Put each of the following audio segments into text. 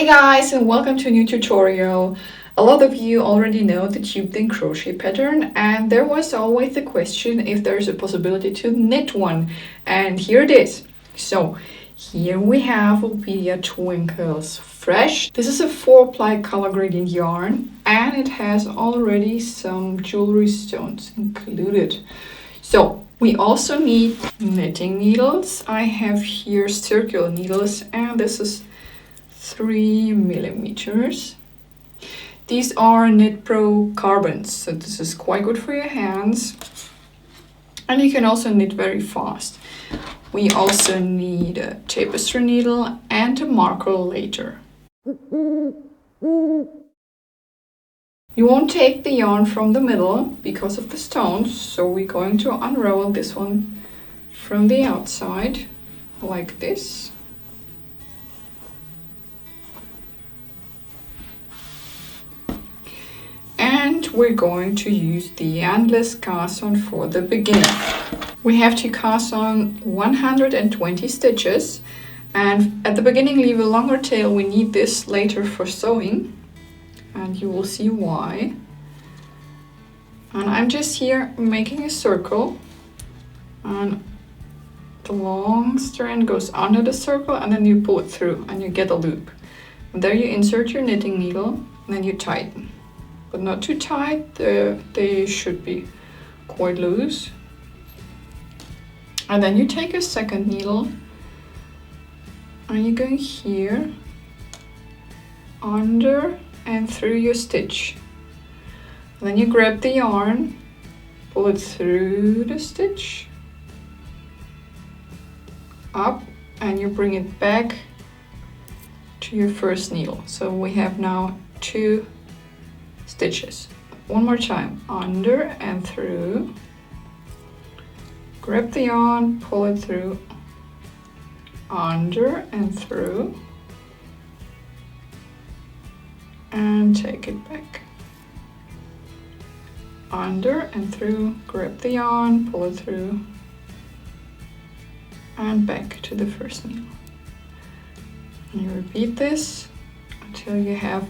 Hey guys, and welcome to a new tutorial. A lot of you already know the tubed in crochet pattern, and there was always the question if there's a possibility to knit one, and here it is. So here we have Woolpedia Twinkles Fresh. This is a 4-ply color gradient yarn, and it has already some jewelry stones included. So we also need knitting needles. I have here circular needles, and this is 3 millimeters. These are Knit Pro carbons, so this is quite good for your hands, and you can also knit very fast. We also need a tapestry needle and a marker later. You won't take the yarn from the middle because of the stones, so we're going to unravel this one from the outside like this. And we're going to use the endless cast on for the beginning. We have to cast on 120 stitches, and at the beginning leave a longer tail. We need this later for sewing, and you will see why. And I'm just here making a circle, and the long strand goes under the circle, and then you pull it through and you get a loop. And there you insert your knitting needle, and then you tighten. But not too tight, they should be quite loose. And then you take a second needle and you go here, under and through your stitch. And then you grab the yarn, pull it through the stitch, up, and you bring it back to your first needle. So we have now 2 stitches. One more time, under and through, grab the yarn, pull it through, under and through, and take it back, under and through, grab the yarn, pull it through, and back to the first needle. And you repeat this until you have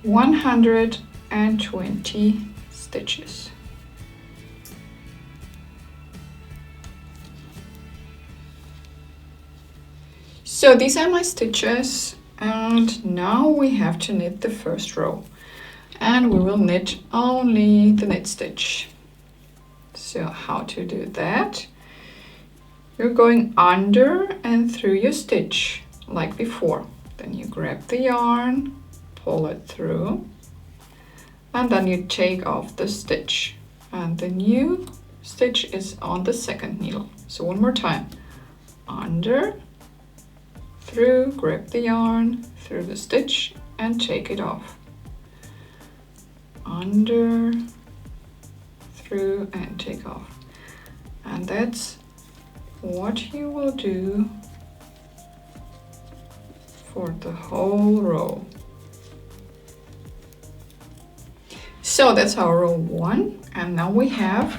120 stitches. So these are my stitches, and now we have to knit the first row, and we will knit only the knit stitch. So how to do that? You're going under and through your stitch like before. Then you grab the yarn, pull it through, and then you take off the stitch, and the new stitch is on the second needle. So one more time, under, through, grab the yarn, through the stitch, and take it off, under, through, and take off. And that's what you will do for the whole row. So that's our row 1, and now we have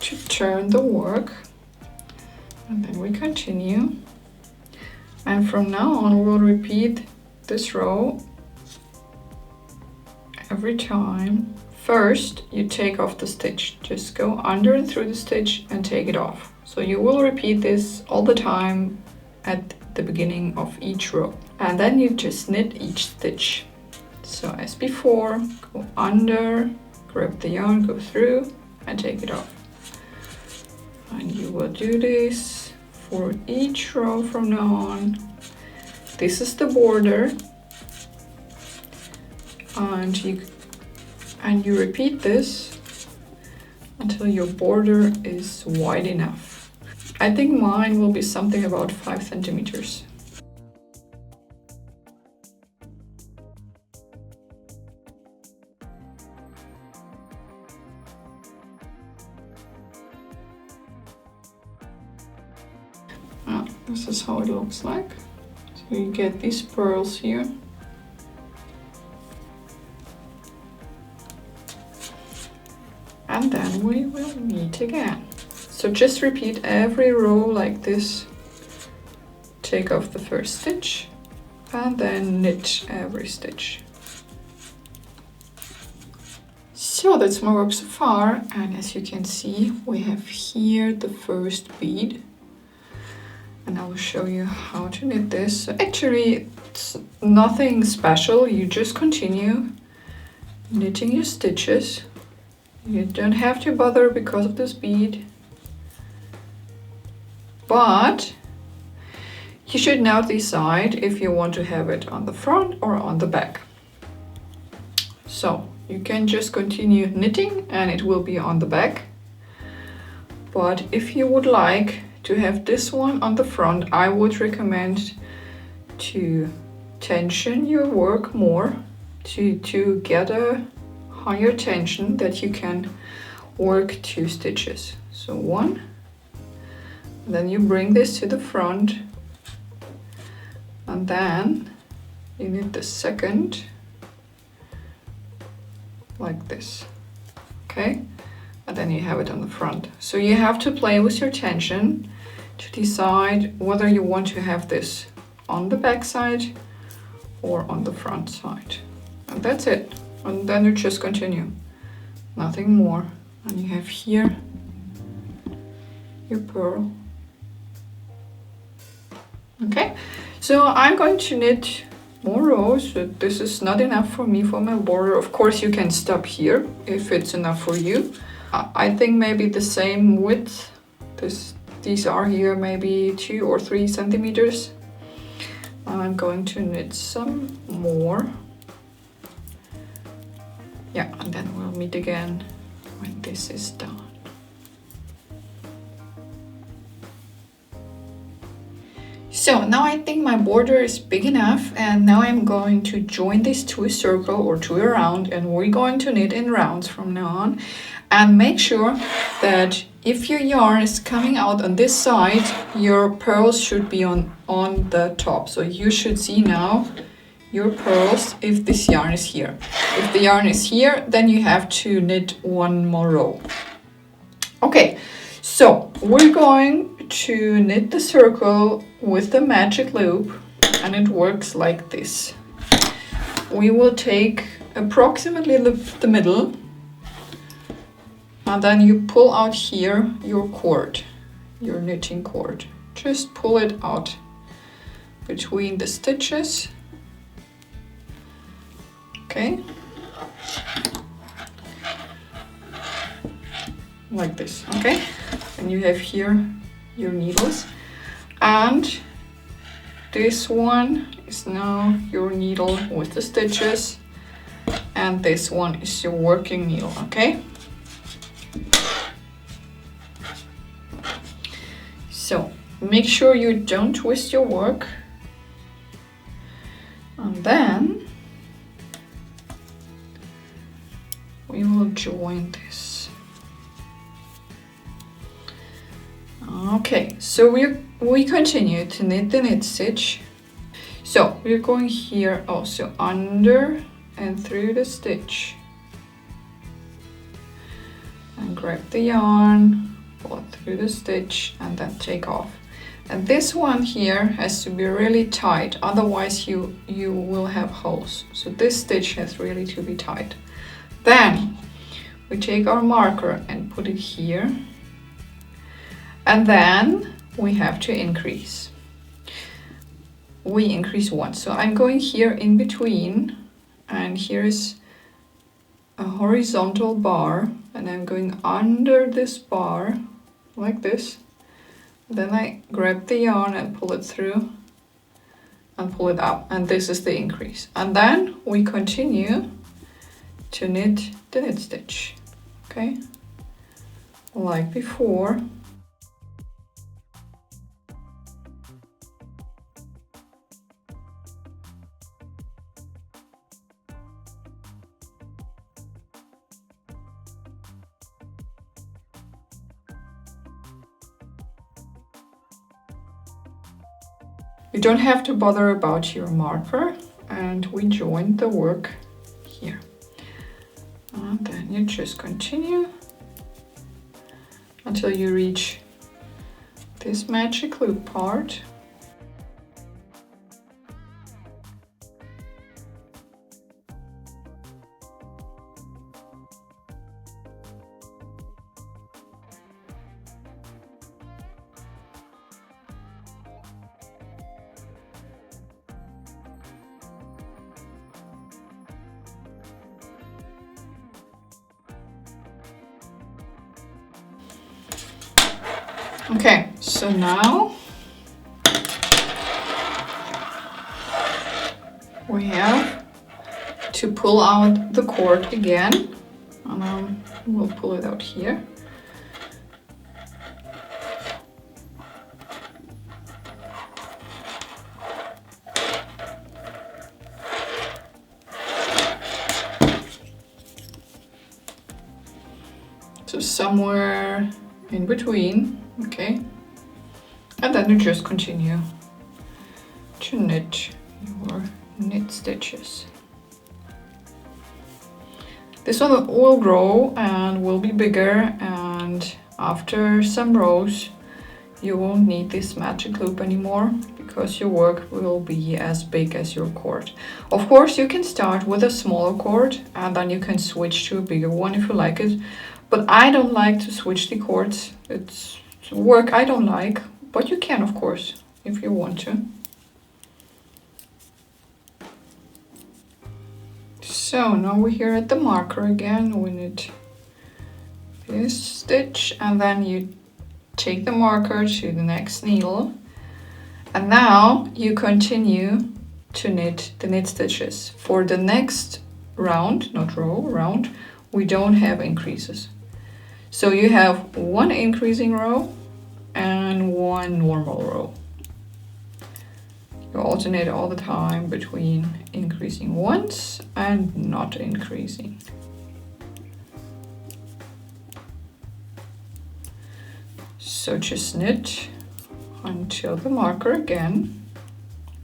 to turn the work, and then we continue. And from now on we'll repeat this row every time. First you take off the stitch, just go under and through the stitch and take it off. So you will repeat this all the time at the beginning of each row, and then you just knit each stitch. So as before, go under, grab the yarn, go through, and take it off. And you will do this for each row from now on. This is the border, and you repeat this until your border is wide enough. I think mine will be something about 5 centimeters. This is how it looks like. So you get these pearls here. And then we will knit again. So just repeat every row like this. Take off the first stitch, and then knit every stitch. So that's my work so far, and as you can see, we have here the first bead, and I will show you how to knit this. So actually it's nothing special, you just continue knitting your stitches. You don't have to bother because of this bead, but you should now decide if you want to have it on the front or on the back. So you can just continue knitting and it will be on the back. But if you would like to have this one on the front, I would recommend to tension your work more, to get a higher tension that you can work 2 stitches. So 1, then you bring this to the front, and then you knit the second like this, okay? And then you have it on the front. So you have to play with your tension to decide whether you want to have this on the back side or on the front side. And that's it. And then you just continue, nothing more. And you have here your purl. Okay, so I'm going to knit more rows, but this is not enough for me for my border. Of course you can stop here if it's enough for you. I think maybe the same width. These are here maybe 2 or 3 centimeters. I'm going to knit some more. Yeah, and then we'll meet again when this is done. So now I think my border is big enough, and now I'm going to join this to a circle or to a round, and we're going to knit in rounds from now on. And make sure that if your yarn is coming out on this side, your pearls should be on the top. So you should see now your pearls if this yarn is here. If the yarn is here, then you have to knit 1 more row. Okay, so we're going to knit the circle with the magic loop, and it works like this. We will take approximately the middle, and then you pull out here your cord, your knitting cord. Just pull it out between the stitches. Okay, like this. Okay, and you have here your needles, and this one is now your needle with the stitches, and this one is your working needle. Okay, so make sure you don't twist your work, and then we will join this. Okay, so we continue to knit the knit stitch. So we're going here also under and through the stitch, and grab the yarn, pull it through the stitch, and then take off. And this one here has to be really tight, otherwise you will have holes. So this stitch has really to be tight. Then we take our marker and put it here, and then we have to increase. We increase 1. So I'm going here in between, and here is a horizontal bar, and I'm going under this bar like this. Then I grab the yarn and pull it through and pull it up, and this is the increase. And then we continue to knit the knit stitch, okay, like before. You don't have to bother about your marker, and we join the work here. And then you just continue until you reach this magic loop part. Okay, so now we have to pull out the cord again, and we'll pull it out here. So somewhere in between, okay? And then you just continue to knit your knit stitches. This one will grow and will be bigger, and after some rows you won't need this magic loop anymore because your work will be as big as your cord. Of course, you can start with a smaller cord and then you can switch to a bigger one if you like it, but I don't like to switch the cords. It's work I don't like, but you can, of course, if you want to. So now we're here at the marker again. We knit this stitch and then you take the marker to the next needle, and now you continue to knit the knit stitches. For the next round, not row, round, we don't have increases. So you have one increasing row and one normal row. You alternate all the time between increasing once and not increasing. So just knit until the marker again,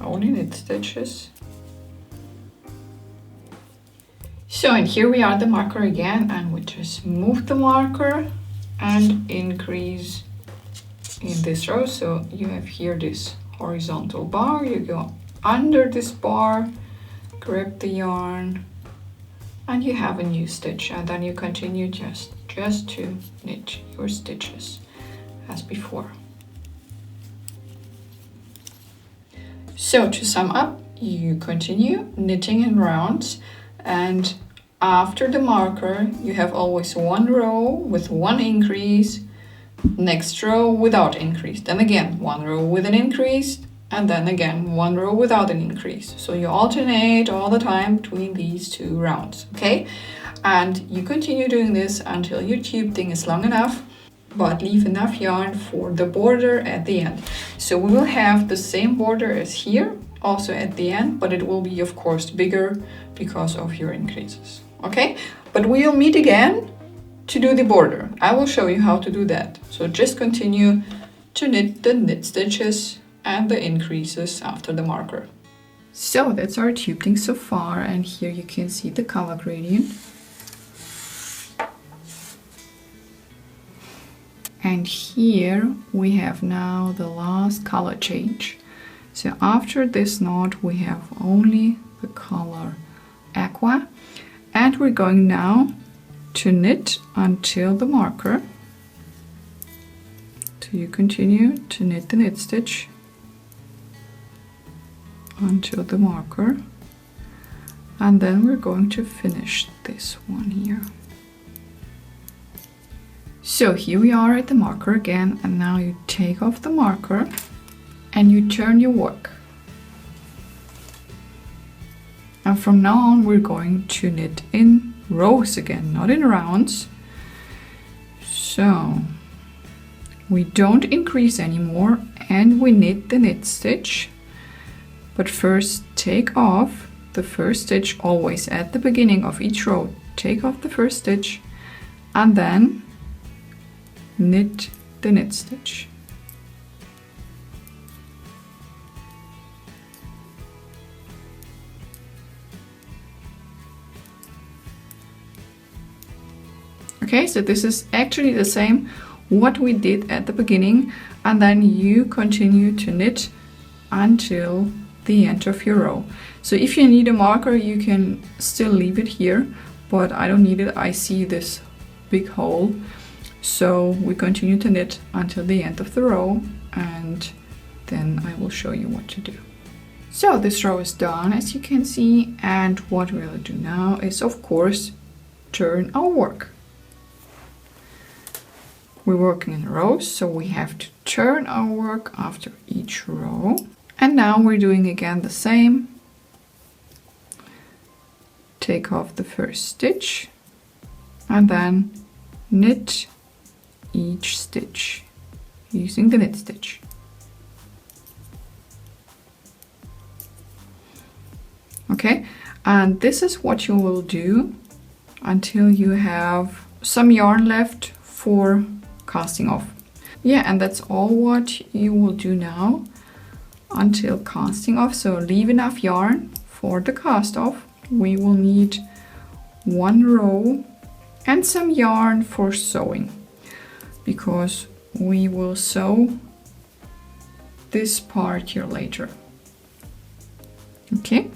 only knit stitches. So, and here we are at the marker again, and we just move the marker and increase in this row. So you have here this horizontal bar, you go under this bar, grab the yarn, and you have a new stitch, and then you continue just to knit your stitches as before. So to sum up, you continue knitting in rounds, and after the marker you have always one row with one increase, next row without increase, then again one row with an increase, and then again one row without an increase. So you alternate all the time between these two rounds, okay? And you continue doing this until your tube thing is long enough, but leave enough yarn for the border at the end. So we will have the same border as here also at the end, but it will be of course bigger because of your increases, okay? But we'll meet again to do the border. I will show you how to do that. So just continue to knit the knit stitches and the increases after the marker. So that's our tube thing so far, and here you can see the color gradient. And here we have now the last color change. So after this knot we have only the color aqua, and we're going now to knit until the marker. So you continue to knit the knit stitch until the marker, and then we're going to finish this one here. So here we are at the marker again, and now you take off the marker and you turn your work. And from now on we're going to knit in rows again, not in rounds. So we don't increase anymore and we knit the knit stitch. But first take off the first stitch, always at the beginning of each row. Take off the first stitch and then knit the knit stitch. Okay, so this is actually the same what we did at the beginning, and then you continue to knit until the end of your row. So if you need a marker you can still leave it here, but I don't need it. I see this big hole, so we continue to knit until the end of the row, and then I will show you what to do. So this row is done, as you can see, and what we'll do now is of course turn our work. We're working in rows, so we have to turn our work after each row. And now we're doing again the same. Take off the first stitch and then knit each stitch using the knit stitch. Okay, and this is what you will do until you have some yarn left for casting off. Yeah, and that's all what you will do now until casting off. So leave enough yarn for the cast off. We will need 1 row and some yarn for sewing, because we will sew this part here later. Okay,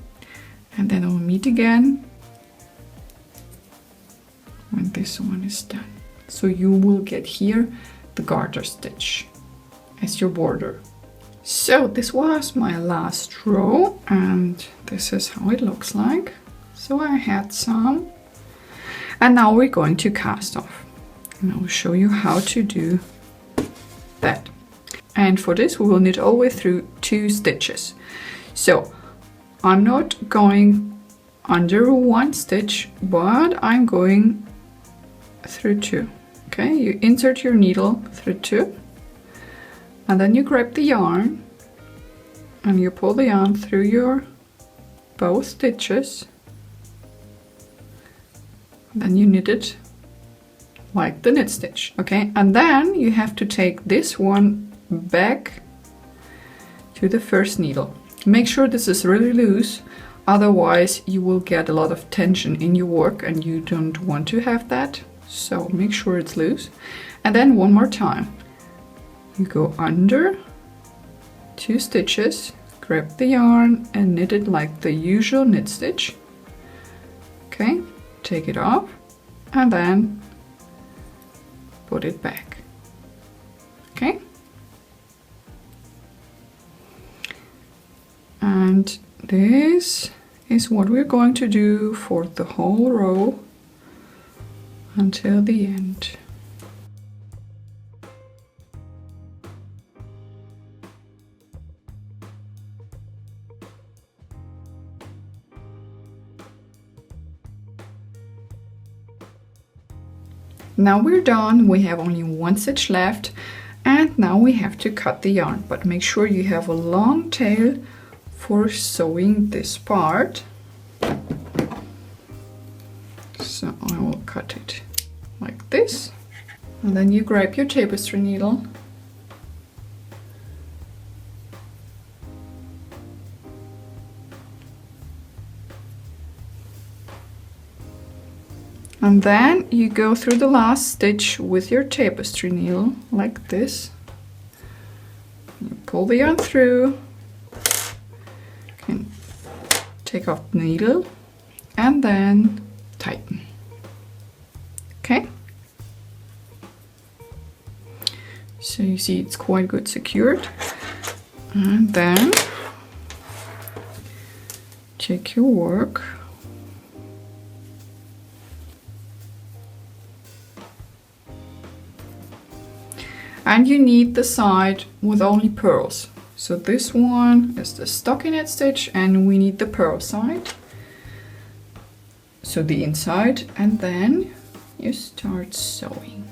and then we'll meet again when this one is done. So you will get here the garter stitch as your border. So this was my last row, and this is how it looks like. So I had some, and now we're going to cast off, and I will show you how to do that. And for this we will knit all the way through 2 stitches. So I'm not going under 1 stitch, but I'm going through 2. Okay, you insert your needle through 2, and then you grab the yarn and you pull the yarn through your both stitches. Then you knit it like the knit stitch, okay? And then you have to take this one back to the first needle. Make sure this is really loose, otherwise you will get a lot of tension in your work and you don't want to have that. So make sure it's loose. And then one more time. You go under 2 stitches, grab the yarn and knit it like the usual knit stitch. Okay, take it off and then put it back. Okay. And this is what we're going to do for the whole row until the end. Now we're done, we have only 1 stitch left, and now we have to cut the yarn, but make sure you have a long tail for sewing this part. So I will cut it like this, and then you grab your tapestry needle and then you go through the last stitch with your tapestry needle like this. You pull the yarn through, and take off the needle and then tighten. Okay, so you see it's quite good secured, and then check your work. And you need the side with only purls. So this one is the stockinette stitch and we need the purl side. So the inside, and then you start sewing.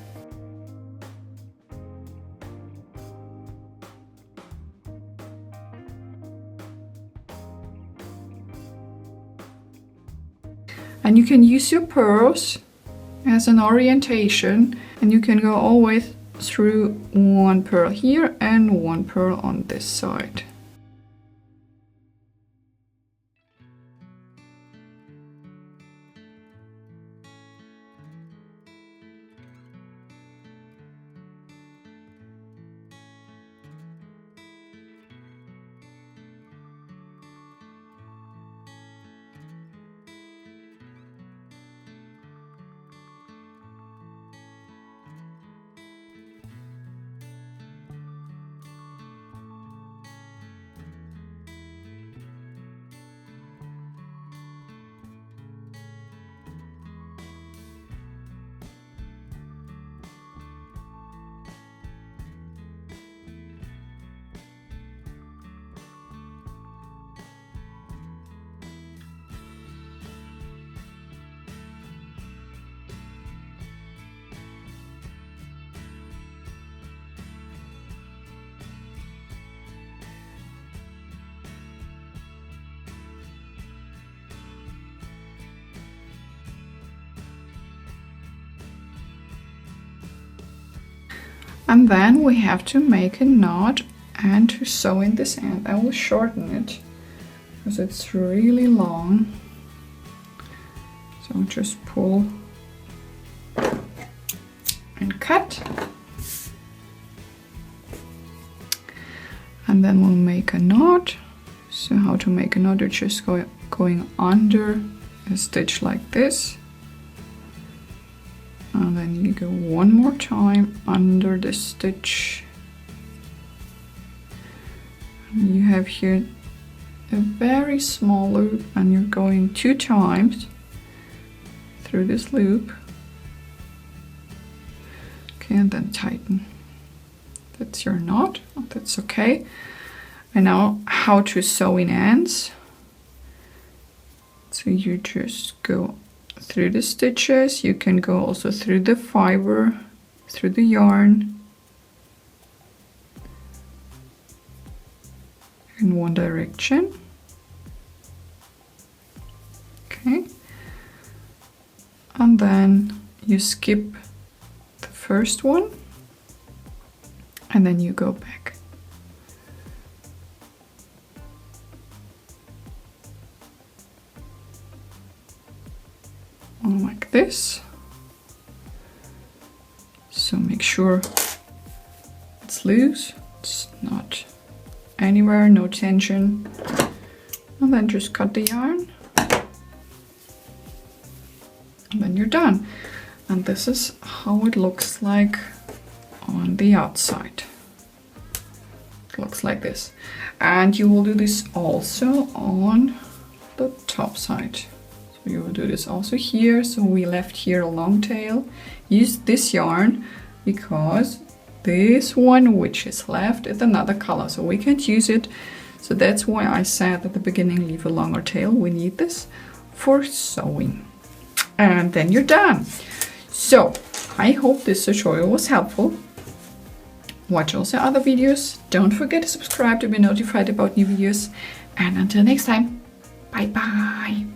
And you can use your purls as an orientation, and you can go all the way through 1 purl here and 1 purl on this side. And then we have to make a knot and to sew in this end. I will shorten it because it's really long. So just pull and cut. And then we'll make a knot. So how to make a knot, you're just going under a stitch like this. And then you go one more time under the stitch. And you have here a very small loop, and you're going 2 times through this loop. Okay, and then tighten. That's your knot. That's okay. And now how to sew in ends. So you just go through the stitches. You can go also through the fiber, through the yarn, in one direction. Okay, and then you skip the first one and then you go back. Like this. So make sure it's loose, it's not anywhere, no tension. And then just cut the yarn. And then you're done. And this is how it looks like on the outside. It looks like this. And you will do this also on the top side. You will do this also here. So we left here a long tail. Use this yarn because this one which is left is another color, so we can't use it. So that's why I said at the beginning, leave a longer tail. We need this for sewing. And then you're done. So I hope this tutorial was helpful. Watch also other videos. Don't forget to subscribe to be notified about new videos. And until next time, bye bye.